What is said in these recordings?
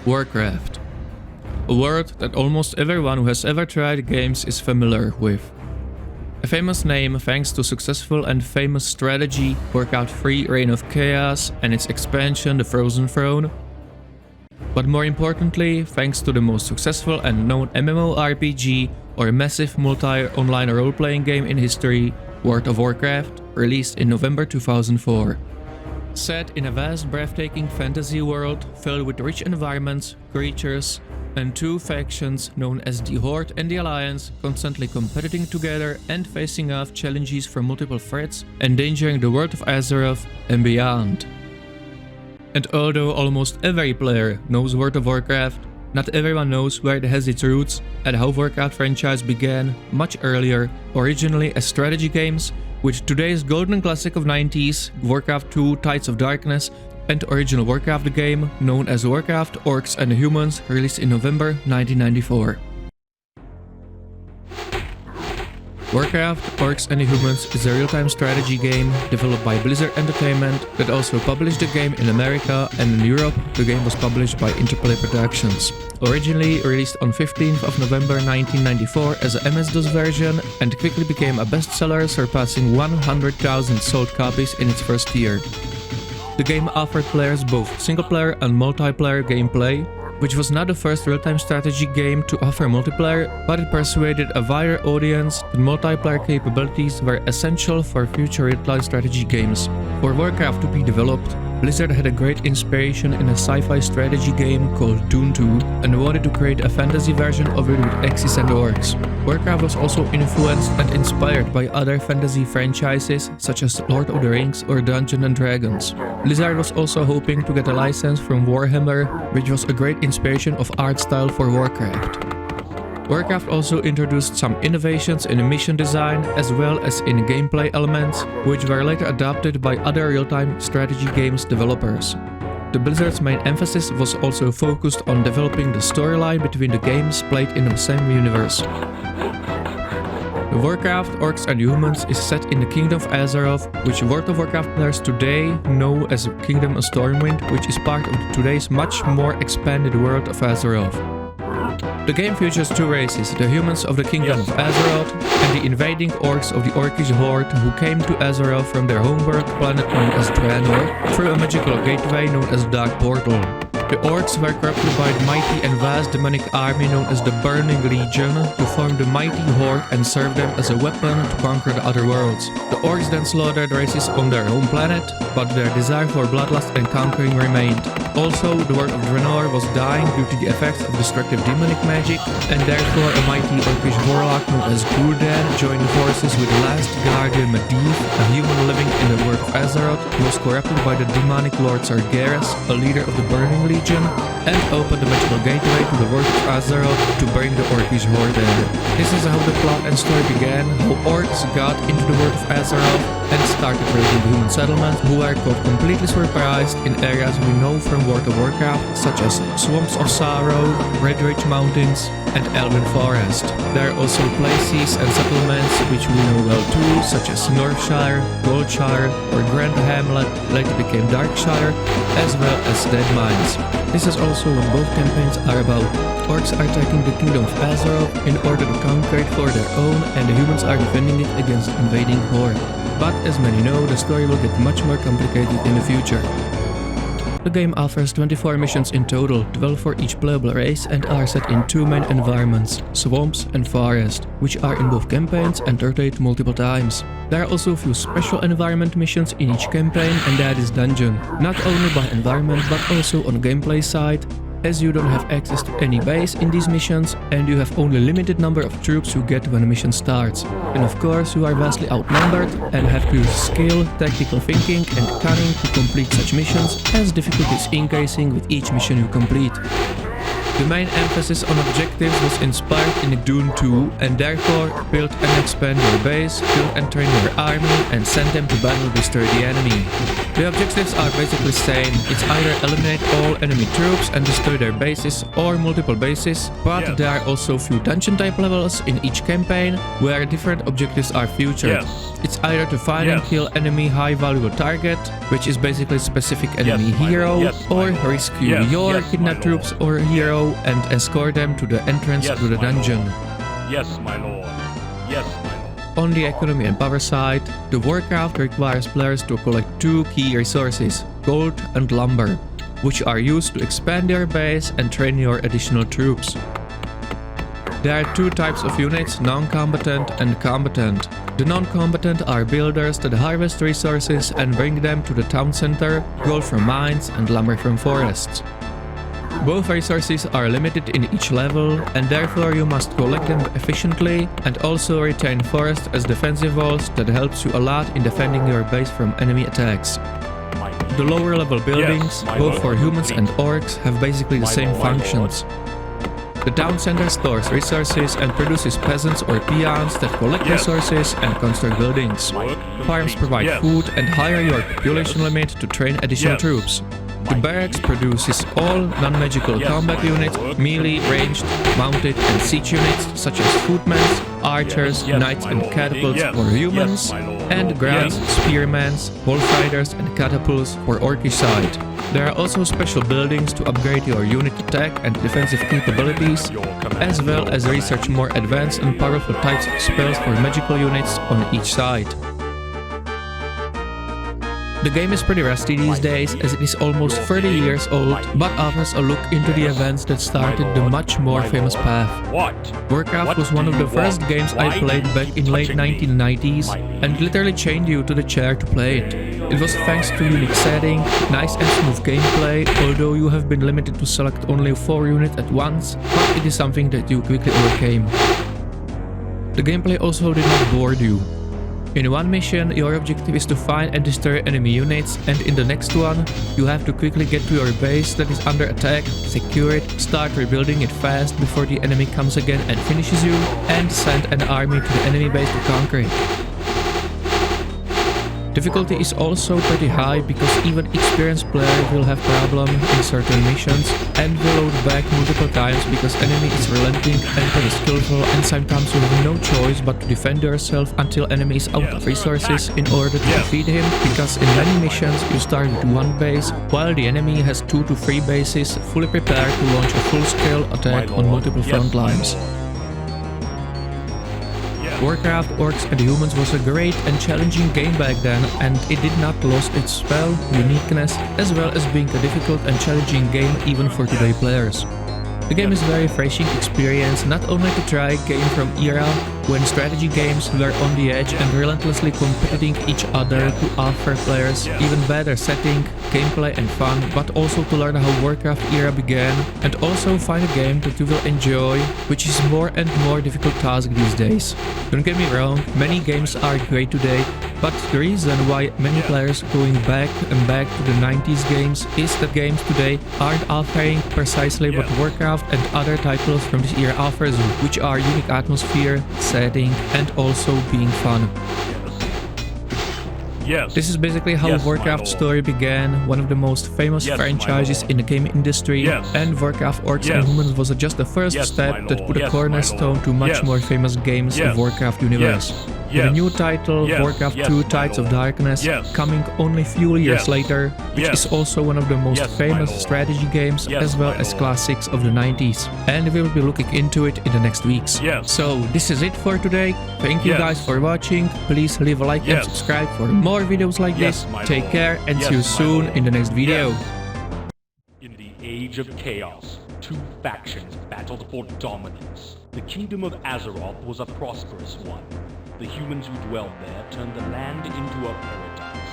Warcraft. A word that almost everyone who has ever tried games is familiar with. A famous name thanks to successful and famous strategy Warcraft 3 Reign of Chaos and its expansion The Frozen Throne. But more importantly, thanks to the most successful and known MMORPG or massive multi-online role-playing game in history, World of Warcraft, released in November 2004. Set in a vast, breathtaking fantasy world filled with rich environments, creatures, and two factions known as the Horde and the Alliance constantly competing together and facing off challenges from multiple threats, endangering the world of Azeroth and beyond. And although almost every player knows World of Warcraft, not everyone knows where it has its roots and how Warcraft franchise began much earlier, originally as strategy games, with today's golden classic of 90s, Warcraft 2 Tides of Darkness, and original Warcraft game known as Warcraft Orcs and Humans, released in November 1994. Warcraft Orcs and Humans is a real-time strategy game developed by Blizzard Entertainment that also published the game in America, and in Europe the game was published by Interplay Productions. Originally released on 15th of November 1994 as a MS-DOS version and quickly became a bestseller, surpassing 100,000 sold copies in its first year. The game offered players both single-player and multiplayer gameplay, which was not the first real-time strategy game to offer multiplayer, but it persuaded a wider audience that multiplayer capabilities were essential for future real-time strategy games. For Warcraft to be developed, Blizzard had a great inspiration in a sci-fi strategy game called Dune 2 and wanted to create a fantasy version of it with Axis and Orcs. Warcraft was also influenced and inspired by other fantasy franchises such as Lord of the Rings or Dungeons and Dragons. Blizzard was also hoping to get a license from Warhammer, which was a great inspiration of art style for Warcraft. Warcraft also introduced some innovations in mission design as well as in gameplay elements, which were later adopted by other real-time strategy games developers. The Blizzard's main emphasis was also focused on developing the storyline between the games played in the same universe. The Warcraft Orcs and Humans is set in the Kingdom of Azeroth, which World of Warcraft players today know as Kingdom of Stormwind, which is part of today's much more expanded world of Azeroth. The game features two races, the humans of the Kingdom of Azeroth and the invading orcs of the Orcish Horde, who came to Azeroth from their homeworld planet known as Draenor through a magical gateway known as Dark Portal. The orcs were corrupted by the mighty and vast demonic army known as the Burning Legion to form the mighty Horde and serve them as a weapon to conquer the other worlds. The orcs then slaughtered races on their home planet, but their desire for bloodlust and conquering remained. Also, the world of Draenor was dying due to the effects of destructive demonic magic, and therefore a mighty orcish warlock known as Gul'dan joined forces with the last guardian Medivh, a human living in the world of Azeroth who was corrupted by the demonic lord Sargeras, a leader of the Burning Legion, and opened the magical gateway to the world of Azeroth to bring the Orcish Horde there. This is how the plot and story began, how orcs got into the world of Azeroth and started raiding the human settlement, who were caught completely surprised in areas we know from World of Warcraft, such as Swamps of Sorrow, Red Ridge Mountains, and Elven Forest. There are also places and settlements which we know well too, such as Northshire, Goldshire, or Grand Hamlet, later became Darkshire, as well as Dead Mines. This is also what both campaigns are about. Orcs are attacking the Kingdom of Azeroth in order to conquer it for their own, and the humans are defending it against the invading Horde. But as many know, the story will get much more complicated in the future. The game offers 24 missions in total, 12 for each playable race, and are set in two main environments, swamps and forest, which are in both campaigns and rotate multiple times. There are also a few special environment missions in each campaign, and that is dungeon, not only by environment but also on gameplay side, as you don't have access to any base in these missions and you have only a limited number of troops you get when a mission starts. And of course you are vastly outnumbered and have to use skill, tactical thinking and cunning to complete such missions, as difficulties increasing with each mission you complete. The main emphasis on objectives was inspired in Dune 2 and therefore build and expand your base, build and train your army and send them to battle destroy the enemy. The objectives are basically same, it's either eliminate all enemy troops and destroy their bases or multiple bases, but there are also few dungeon type levels in each campaign where different objectives are featured. It's either to find and kill enemy high valuable target, which is basically specific enemy hero, or rescue your kidnapped troops or hero and escort them to the entrance to the dungeon. Yes, my lord. Yes, my lord. On the economy and power side, the Warcraft requires players to collect two key resources, gold and lumber, which are used to expand your base and train your additional troops. There are two types of units, non-combatant and combatant. The non-combatant are builders that harvest resources and bring them to the town center, gold from mines and lumber from forests. Both resources are limited in each level and therefore you must collect them efficiently and also retain forest as defensive walls that helps you a lot in defending your base from enemy attacks. The lower level buildings, both for humans and orcs, have basically the same functions. The town center stores resources and produces peasants or peons that collect resources and construct buildings. Farms provide food and hire your population limit to train additional troops. The barracks produces all non-magical combat units, melee, ranged, mounted and siege units such as footmen, archers, knights and catapults for humans, and grants, spearmen, wolf riders and catapults for orcish side. There are also special buildings to upgrade your unit attack and defensive capabilities, as well as research more advanced and powerful types of spells for magical units on each side. The game is pretty rusty these days as it is almost 30 years old, but offers a look into the events that started the much more famous path. Warcraft was one of the first games I played back in late 1990s and literally chained you to the chair to play it. It was thanks to unique setting, nice and smooth gameplay, although you have been limited to select only 4 units at once, but it is something that you quickly overcame. The gameplay also did not bore you. In one mission, your objective is to find and destroy enemy units, and in the next one, you have to quickly get to your base that is under attack, secure it, start rebuilding it fast before the enemy comes again and finishes you, and send an army to the enemy base to conquer it. Difficulty is also pretty high because even experienced player will have problem in certain missions and will load back multiple times because enemy is relenting and very skillful, and sometimes you have no choice but to defend yourself until enemy is out of resources in order to defeat him, because in many missions you start with one base while the enemy has 2 to 3 bases fully prepared to launch a full-scale attack on multiple front lines. Warcraft, Orcs and Humans was a great and challenging game back then, and it did not lose its spell, uniqueness, as well as being a difficult and challenging game even for today players. The game is a very refreshing experience, not only to try a game from era when strategy games were on the edge and relentlessly competing each other to offer players even better setting, gameplay and fun, but also to learn how Warcraft era began and also find a game that you will enjoy, which is more and more difficult task these days. Don't get me wrong, many games are great today, but the reason why many players going back and back to the 90s games is that games today aren't offering precisely what Warcraft and other titles from this era offers, which are unique atmosphere, setting and also being fun. This is basically how Warcraft story began, one of the most famous franchises in the game industry, and Warcraft, Orcs and Humans was just the first step that put a cornerstone to much more famous games of Warcraft universe. With a new title, Warcraft 2 Tides of Darkness, coming only few years later, which is also one of the most famous strategy games as well as classics of the 90s. And we will be looking into it in the next weeks. So this is it for today. Thank you guys for watching. Please leave a like and subscribe for more videos like this. Take care and see you soon in the next video. In the age of chaos, 2 factions battled for dominance. The kingdom of Azeroth was a prosperous one. The humans who dwelled there turned the land into a paradise.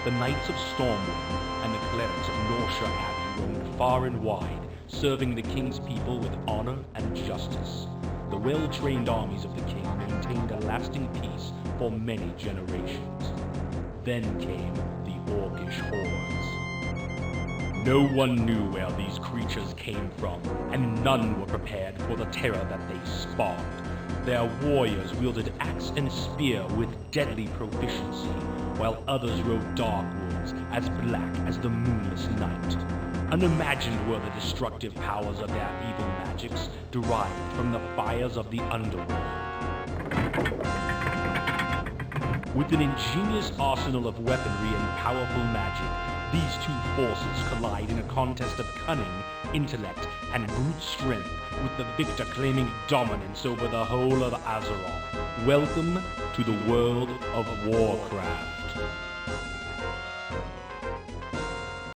The Knights of Stormwind and the clerics of Norsha Abbey roamed far and wide, serving the king's people with honor and justice. The well-trained armies of the king maintained a lasting peace for many generations. Then came the Orcish hordes. No one knew where these creatures came from, and none were prepared for the terror that they spawned. Their warriors wielded axe and spear with deadly proficiency, while others rode dark wolves as black as the moonless night. Unimagined were the destructive powers of their evil magics derived from the fires of the underworld. With an ingenious arsenal of weaponry and powerful magic, these two forces collide in a contest of cunning, intellect, and brute strength, with the victor claiming dominance over the whole of Azeroth. Welcome to the world of Warcraft.